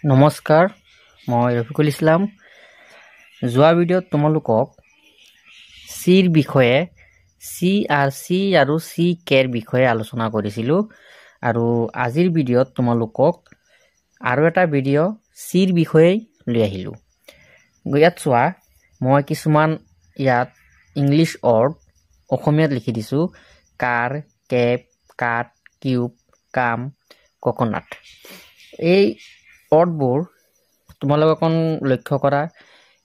নমস্কাৰ, মই ৰফিকুল ইছলাম। যোৱা ভিডিঅ'ত তোমালোকক চিৰ বিষয়ে চি আৰু চি কেৰ বিষয়ে আলোচনা কৰিছিলোঁ আৰু আজিৰ ভিডিঅ'ত তোমালোকক আৰু এটা ভিডিঅ' চিৰ বিষয়ে লৈ আহিলোঁ। ইয়াত চোৱা, মই কিছুমান ইয়াত ইংলিছ ৱৰ্ড অসমীয়াত লিখি দিছোঁ। কাৰ, কেপ, কাঠ, কিউব, কাম, ককনাট। এই ৱৰ্ডবোৰ তোমালোকে অকণ লক্ষ্য কৰা।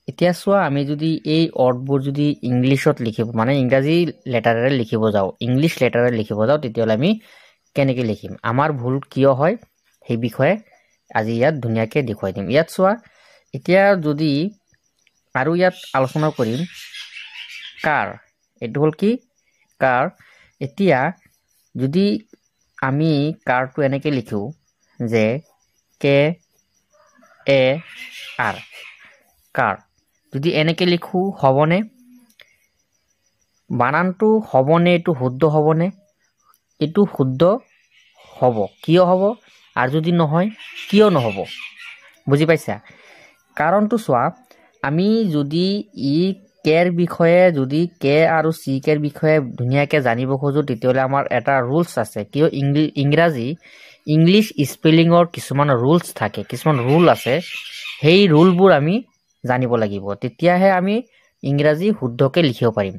এতিয়া চোৱা, আমি যদি এই ৱৰ্ডবোৰ যদি ইংলিছত লিখিব মানে ইংৰাজী লেটাৰেৰে লিখিব যাওঁ, ইংলিছ লেটাৰেৰে লিখিব যাওঁ, তেতিয়াহ'লে আমি কেনেকৈ লিখিম, আমাৰ ভুল কিয় হয় সেই বিষয়ে আজি ইয়াত ধুনীয়াকৈ দেখুৱাই দিম। ইয়াত চোৱা, এতিয়া যদি আৰু ইয়াত আলোচনা কৰিম কাৰ। এইটো হ'ল কি? কাৰ। এতিয়া যদি আমি কাৰটো এনেকৈ লিখোঁ যে কে এ আৰ, কাৰ। যদি এনেকৈ লিখোঁ হ'বনে? বানানটো হ'বনে? এইটো শুদ্ধ হ'বনে? এইটো শুদ্ধ হ'ব। কিয় হ'ব? আৰু যদি নহয়, কিয় নহ'ব? বুজি পাইছা? কাৰণটো চোৱা, আমি যদি কেৰ বিষয়ে যদি কে আৰু চি কেৰ বিষয়ে ধুনীয়াকৈ জানিব খোজোঁ, তেতিয়াহ'লে আমাৰ এটা ৰুলছ আছে। কিয় ইংলিছ স্পেলিঙৰ কিছুমান ৰুলছ থাকে, কিছুমান ৰুল আছে। সেই ৰুলবোৰ আমি জানিব লাগিব, তেতিয়াহে আমি ইংৰাজী শুদ্ধকৈ লিখিব পাৰিম।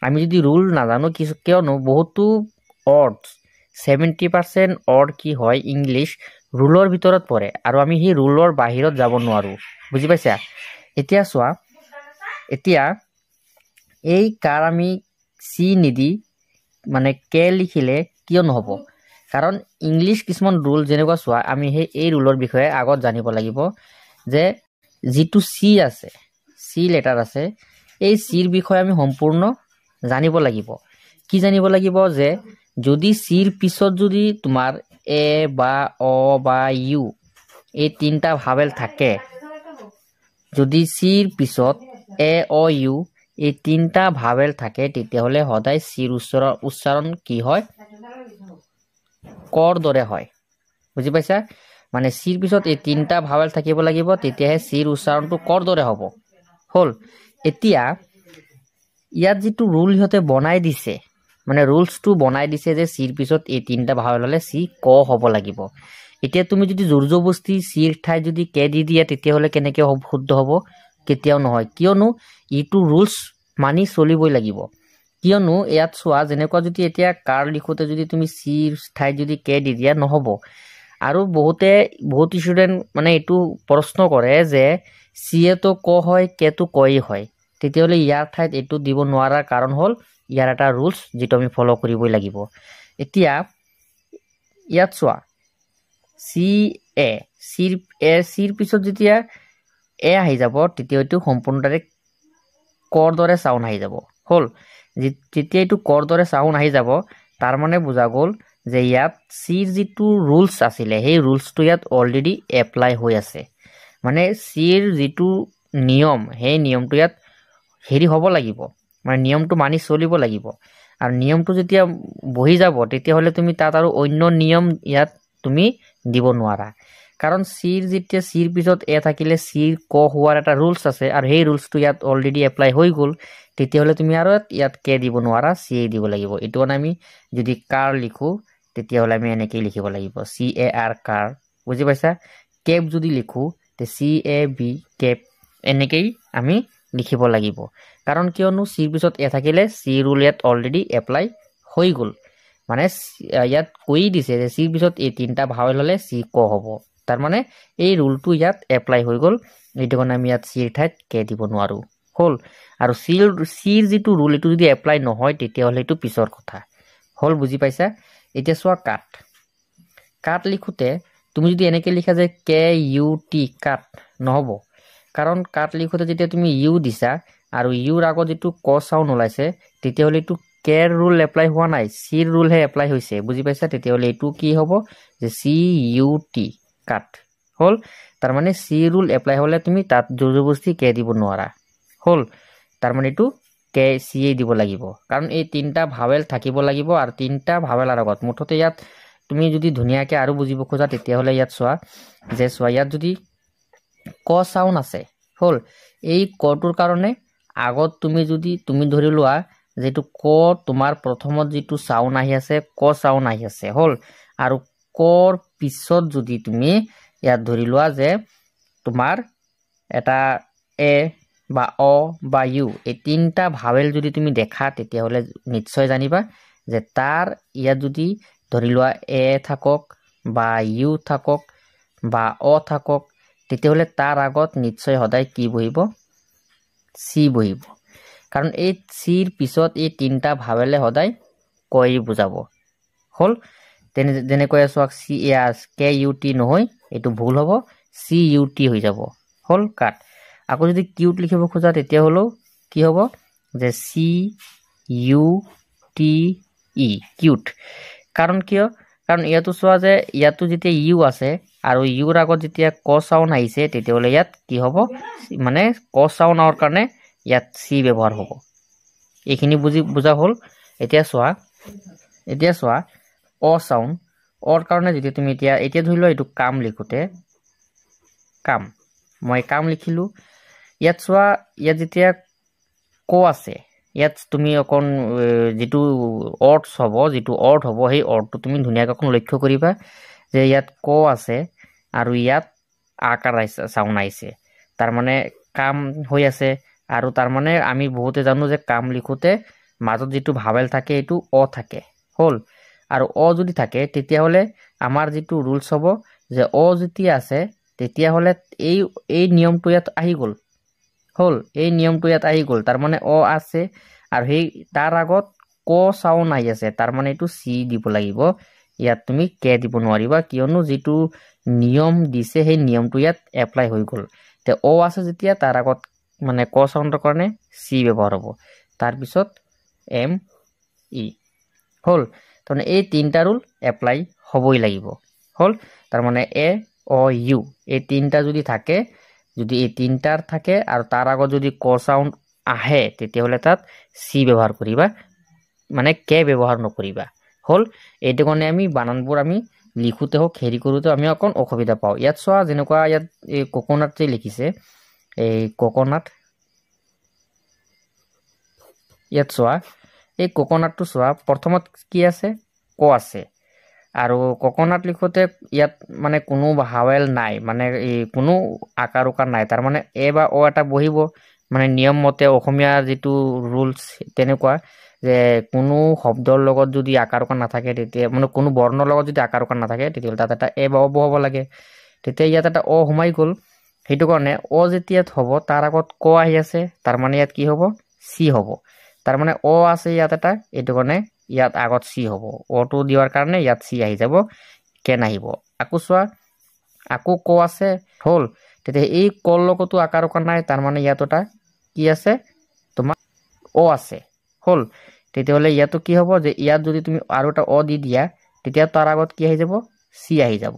আমি যদি ৰুল নাজানো, কিয়নো বহুতো ৱৰ্ড 70% ৱৰ্ড কি হয় ইংলিছ ৰুলৰ ভিতৰত পৰে আৰু আমি সেই ৰুলৰ বাহিৰত যাব নোৱাৰোঁ। বুজি পাইছা? এতিয়া চোৱা, এতিয়া এই কাৰ আমি চি নিদি মানে কে লিখিলে কিয় নহ'ব? কাৰণ ইংলিছ কিছুমান ৰুল যেনেকুৱা চোৱা, আমি এই ৰুলৰ বিষয়ে আগত জানিব লাগিব যে যিটো চি আছে, চি লেটাৰ আছে, এই চিৰ বিষয়ে আমি সম্পূৰ্ণ জানিব লাগিব। কি জানিব লাগিব? যে যদি চিৰ পিছত যদি তোমাৰ এ বা অ বা ইউ এই তিনিটা ভাৱেল থাকে, যদি চিৰ পিছত এ অ ইউ এই তিনিটা ভাৱেল থাকে, তেতিয়াহ'লে সদায় চিৰ উচ্চাৰণ কি হয়? কৰ দৰে হয়। বুজি পাইছা? মানে চিৰ পিছত এই তিনিটা ভাৱেল থাকিব লাগিব, তেতিয়াহে চিৰ উচ্চাৰণটো কৰ দৰে হ'ব। হ'ল। এতিয়া ইয়াত যিটো ৰুল সিহঁতে বনাই দিছে, মানে ৰুলছটো বনাই দিছে যে চিৰ পিছত এই তিনিটা ভাৱেল হ'লে চি ক হ'ব লাগিব। এতিয়া তুমি যদি জোৰ জবস্তি চিৰ ঠাইত যদি কে দি দিয়া, তেতিয়াহ'লে কেনেকৈ শুদ্ধ হ'ব? কেতিয়াও নহয়। কিয়নো এইটো ৰুলছ মানি চলিবই লাগিব। কিয়নো ইয়াত চোৱা, যেনেকুৱা যদি এতিয়া কাৰ লিখোঁতে যদি তুমি চিৰ ঠাইত যদি কে দি দিয়া, নহ'ব। আৰু বহুত ষ্টুডেণ্ট মানে এইটো প্ৰশ্ন কৰে যে চিয়েতো ক হয়, কেটো কয়েই হয়, তেতিয়াহ'লে ইয়াৰ ঠাইত এইটো দিব নোৱাৰাৰ কাৰণ হ'ল ইয়াৰ এটা ৰুলছ যিটো আমি ফ'ল' কৰিবই লাগিব। এতিয়া ইয়াত চোৱা, চিৰ পিছত যেতিয়া এ আহি যাব, তেতিয়া এইটো সম্পূৰ্ণ ডাইৰেক্ট কৰ দৰে চাউণ্ড আহি যাব। হ'ল। যেতিয়া এইটো কৰ দৰে চাউণ্ড আহি যাব, তাৰ মানে বুজা গ'ল যে ইয়াত চিৰ যিটো ৰুলছ আছিলে, সেই ৰুলছটো ইয়াত অলৰেডি এপ্লাই হৈ আছে। মানে চিৰ যিটো নিয়ম, সেই নিয়মটো ইয়াত হ'ব লাগিব, মানে নিয়মটো মানি চলিব লাগিব। আৰু নিয়মটো যেতিয়া বহি যাব, তেতিয়াহ'লে তুমি তাত আৰু অন্য নিয়ম ইয়াত তুমি দিব নোৱাৰা। কাৰণ যেতিয়া চিৰ পিছত এ থাকিলে চিৰ ক হোৱাৰ এটা ৰুলছ আছে, আৰু সেই ৰুলছটো ইয়াত অলৰেডি এপ্লাই হৈ গ'ল, তেতিয়াহ'লে তুমি আৰু ইয়াত কে দিব নোৱাৰা, চি এ দিব লাগিব। এইটো মানে আমি যদি কাৰ লিখোঁ, তেতিয়াহ'লে আমি এনেকেই লিখিব লাগিব, চি এ আৰ, কাৰ। বুজি পাইছা? কেপ যদি লিখোঁ, তে চি এ বি, কেপ। এনেকেই আমি লিখিব লাগিব। কাৰণ কিয়নো চিৰ পিছত এ থাকিলে চি ৰুল ইয়াত অলৰেডি এপ্লাই হৈ গ'ল। মানে ইয়াত কৈ দিছে যে চিৰ পিছত এই তিনিটা ভাৱেল হ'লে চি ক হ'ব। তাৰমানে এই ৰুলটো ইয়াত এপ্লাই হৈ গ'ল, এইটো কাৰণে আমি ইয়াত চিৰ ঠাইত কে দিব নোৱাৰোঁ। হ'ল। আৰু চিৰ যিটো ৰুল, এইটো যদি এপ্লাই নহয়, তেতিয়াহ'লে এইটো পিছৰ কথা। হ'ল। বুজি পাইছা? এতিয়া চোৱা, কাঠ লিখোঁতে তুমি যদি এনেকৈ লিখা যে কে ইউ টি, কাঠ, নহ'ব। কাৰণ কাঠ লিখোঁতে যেতিয়া তুমি ইউ দিছা আৰু ইউৰ আগত যিটো ক চাউণ্ড ওলাইছে, তেতিয়াহ'লে এইটো কেৰ ৰুল এপ্লাই হোৱা নাই, চিৰ ৰুলহে এপ্লাই হৈছে। বুজি পাইছা? তেতিয়াহ'লে এইটো কি হ'ব? যে চি ইউ টি, কাঠ। হ'ল। তাৰমানে চি ৰুল এপ্লাই হ'লে তুমি তাত জোৰ জবস্তি কে দিব নোৱাৰা। হ'ল। তাৰমানে এইটো কে চি এ দিব লাগিব, কাৰণ এই তিনিটা ভাৱেল থাকিব লাগিব। আৰু তিনিটা ভাৱেলৰ আগত মুঠতে ইয়াত তুমি যদি ধুনীয়াকৈ আৰু বুজিব খোজা, তেতিয়াহ'লে ইয়াত চোৱা, ইয়াত যদি ক সাউন্ড আছে হল এই কটোৰ কাৰণে আগত তুমি ধৰি লোৱা যেটো ক তোমাৰ প্ৰথমত যেটো সাউন্ড আহি আছে ক সাউন্ড আহি আছে হল আৰু কৰ পিছত যদি তুমি ইয়াত ধৰি লোৱা যে তোমাৰ এটা এ বা অ বা ইউ এই তিনটা ভাৱেল যদি তুমি দেখা তেতিয়া হলে নিশ্চয় জানিবা যে তাৰ ইয়াত যদি ধৰি লোৱা এ থাকক বা ইউ থাকক বা অ থাকক তেতিয়া হলে তাৰ আগত নিশ্চয় সদায় কি বহিব সি বহিব কাৰণ এই সিৰ পিছত এই তিনটা ভাৱেলে সদায় কৈ বুজাব হল যেনেকৈ আছক সি এস কে ইউ টি নহয় এটো ভুল হ'ব সি ইউ টি হৈ যাব হল কাট আকৌ যদি কিউট লিখিব খোজা তেতিয়া হলো কি হ'ব যে সি ইউ টি ই কিউট কাৰণ কিয় কাৰণ ইয়াতো চোৱা যে ইয়াতো যেতিয়া ইউ আছে আৰু ইউৰ আগত যেতিয়া ক সাউন্ড আহিছে তেতিয়া হলে ইয়াত কি হ'ব মানে ক সাউন্ড আৰ কাৰণে ইয়াত সি ব্যৱহাৰ হ'ব এইখিনি বুজা হল এতিয়া চোৱা অ সাউন্ড অৰ কাৰণে যদি তুমি এতিয়া ধৰি লোৱা এটো কাম লিখোতে কাম মই কাম লিখিলো ইয়াত চোৱা ইয়াত যেতিয়া ক আছে ইয়াত তুমি অকন যেটো অৰ্থ হ'ব সেই অৰ্থটো তুমি ধুনিয়াকৈ অকন লক্ষ্য কৰিবা যে ইয়াত ক আছে আৰু ইয়াত আকাৰ সাউন্ড আহিছে তাৰ মানে কাম হৈ আছে আৰু তাৰ মানে আমি বহুতে জানো যে কাম লিখোতে মাজত যেটো ভাৱেল থাকে এটো অ থাকে হল আৰু অ যদি থাকে তেতিয়া হলে আমাৰ যেটো ৰুলছ হ'ব যে অ যেতিয়া আছে তেতিয়া হলে এই নিয়মটো ইয়াত আহি গল হল এই নিয়মটো ইয়াত আহি গল তাৰ মানে অ আছে আৰু সেই তাৰ আগত ক সাউন্ড আহি আছে তাৰ মানে এটো সি দিব লাগিব ইয়াত তুমি কে দিব নোৱাৰিবা কিয়নো যেটো নিয়ম দিছে সেই নিয়মটো ইয়াত এপ্লাই হৈ গল তে অ আছে যেতিয়া তাৰ আগত মানে ক সাউন্ডৰ কাৰণে সি ব্যৱহাৰ হ'ব তাৰ পিছত এম ই হল তাৰমানে এই তিনটা ৰুল এপ্লাই হ'বই লাগিব হল তাৰ মানে এ অ ইউ এই তিনটা যদি থাকে যদি এই তিনটাৰ থাকে আৰু তাৰ আগত যদি ক সাউন্ড আহে তেতিয়া হলে তাত সি ব্যৱহাৰ কৰিবা মানে কে ব্যৱহাৰ নকৰিবা হল এইটো কাৰণে আমি বানানবোৰ আমি লিখোতে হোক হেৰি কৰোতে আমি অকন অসুবিধা পাও ইয়াত চোৱা যেনেকুৱা ইয়াত এই কোকোনাট যে লিখিছে এই কোকোনাট ইয়াত চোৱা এই কোকোনাটটো চোৱা প্ৰথমত কি আছে ক আছে আৰু কোকোনাট লিখোতে ইয়াত মানে কোনো ভাৱেল নাই মানে এই কোনো আকাৰ উকাৰ নাই তাৰ মানে এ বা অ এটা বহিব মানে নিয়ম মতে অসমীয়াৰ যেটো ৰুলছ তেনেকুৱা যে কোনো শব্দৰ লগত যদি আকাৰ উকাৰ নাথাকে তেতিয়া মানে কোনো বৰ্ণৰ লগত যদি আকাৰ উকাৰ নাথাকে তেতিয়া তাত এটা এ বা অ বহাব লাগে তেতিয়া ইয়াত এটা অ সোমাই গল সেইটো কাৰণে অ যেতিয়া হ'ব তাৰ আগত ক আহি আছে তাৰ মানে ইয়াত কি হ'ব সি হ'ব তাৰ মানে অ আছে ইয়াত এটা এইটো কাৰণে ইয়াত আগত সি হ'ব অটো দিয়াৰ কাৰণে ইয়াত সি আহি যাব কে নাহিব আকৌ চোৱা আকৌ ক আছে হল তেতিয়া এই কল লগতো আকাৰ উকাৰ নাই তাৰ মানে ইয়াত এটা কি আছে তোমাৰ অ আছে হল তেতিয়া হলে ইয়াতো কি হ'ব যে ইয়াত যদি তুমি আৰু এটা অ দি দিয়া তেতিয়া তাৰ আগত কি আহি যাব সি আহি যাব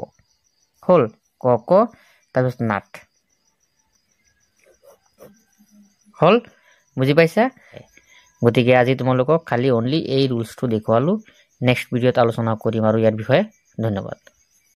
হল ক তাৰপিছত নাট হল বুজি পাইছা গতিকে আজি তোমালোকক খালি অনলি এই ৰুলছটো দেখুৱালো নেক্সট ভিডিঅ'ত আলোচনা কৰিম আৰু ইয়াৰ বিষয়ে ধন্যবাদ